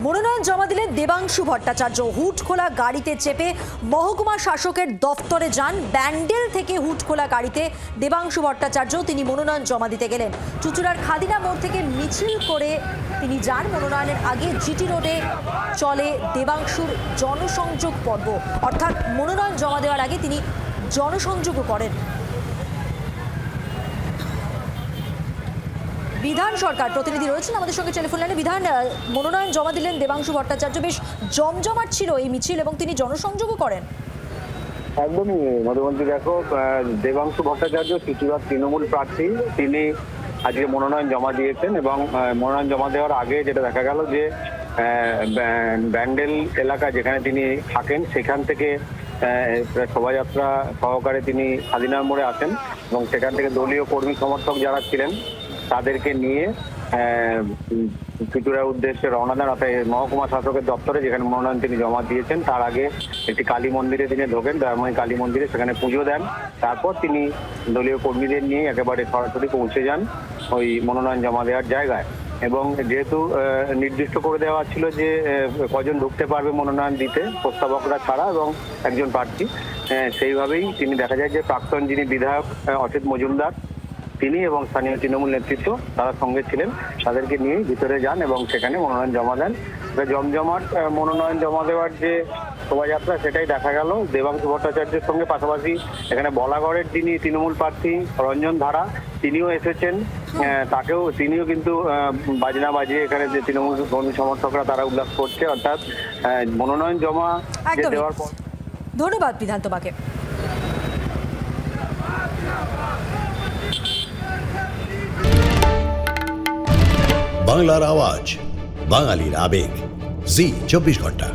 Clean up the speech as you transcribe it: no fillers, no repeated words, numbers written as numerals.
মনোনয়ন জমা দিলেন দেবাংশু ভট্টাচার্য। হুট খোলা গাড়িতে চেপে মহকুমা শাসকের দফতরে যান। ব্যান্ডেল থেকে হুট খোলা গাড়িতে দেবাংশু ভট্টাচার্য তিনি মনোনয়ন জমা দিতে গেলেন। চুঁচুড়ার খাদিনা মোড় থেকে মিছিল করে তিনি যান। মনোনয়নের আগে জিটি রোডে চলে দেবাংশুর জনসংযোগ পর্ব, অর্থাৎ মনোনয়ন জমা দেওয়ার আগে তিনি জনসংযোগও করেন। বিধান সরকার প্রতিনিধি রয়েছেন আমাদের সঙ্গে টেলিফোন লাইনে। বিধান, মনোনয়ন জমা দিলেন দেবাংশু ভট্টাচার্য, বেশ জমজমাট ছিল এই মিছিল এবং তিনি জনসংযোগও করেন। একদমই মধুমন্তী, দেখো দেবাংশু ভট্টাচার্য চুঁচুড়ার তৃণমূল প্রার্থী, তিনি আজকে মনোনয়ন জমা দিয়েছেন এবং মনোনয়ন জমা দেওয়ার আগে যেটা দেখা গেল যে ব্যান্ডেল এলাকা যেখানে তিনি থাকেন সেখান থেকে শোভাযাত্রা সহকারে তিনি খাদিনার মোড়ে আসেন এবং সেখান থেকে দলীয় কর্মী সমর্থক যারা ছিলেন তাদেরকে নিয়ে চুঁচুড়ার উদ্দেশ্যে রওনা দেন, অর্থাৎ মহকুমা শাসকের দপ্তরে যেখানে মনোনয়ন তিনি জমা দিয়েছেন। তার আগে একটি কালী মন্দিরে তিনি ঢোকেন, দয়াময়ী কালী মন্দিরে, সেখানে পুজো দেন। তারপর তিনি দলীয় কর্মীদের নিয়ে একেবারে সরাসরি পৌঁছে যান ওই মনোনয়ন জমা দেওয়ার জায়গায়। এবং যেহেতু নির্দিষ্ট করে দেওয়া ছিল যে কজন ঢুকতে পারবে মনোনয়ন দিতে, প্রস্তাবকরা ছাড়া এবং একজন প্রার্থী, সেইভাবেই তিনি দেখা যায় যে প্রাক্তন যিনি বিধায়ক অসিত মজুমদার তিনি এবং স্থানীয় তৃণমূল নেতৃত্ব তারা সঙ্গে ছিলেন, তাদেরকে নিয়ে ভিতরে যান এবং সেখানে মনোনয়ন জমা দেন। জমজমাট মনোনয়ন জমা দেওয়ার যে শোভাযাত্রা সেটাই দেখা গেল দেবাংশু ভট্টাচার্যের সঙ্গে। পাশাপাশি এখানে বলাগড়ের যিনি তৃণমূল প্রার্থী রঞ্জন ধারা তিনিও এসেছেন, তিনিও কিন্তু বাজনা বাজিয়ে এখানে যে তৃণমূল কর্মী সমর্থকরা তারা উল্লাস করছে, অর্থাৎ মনোনয়ন জমা দেওয়ার পর। ধন্যবাদ বিধান তোমাকে। বাংলার আওয়াজ, বাঙালির আবেগ, জি 24 ঘন্টা।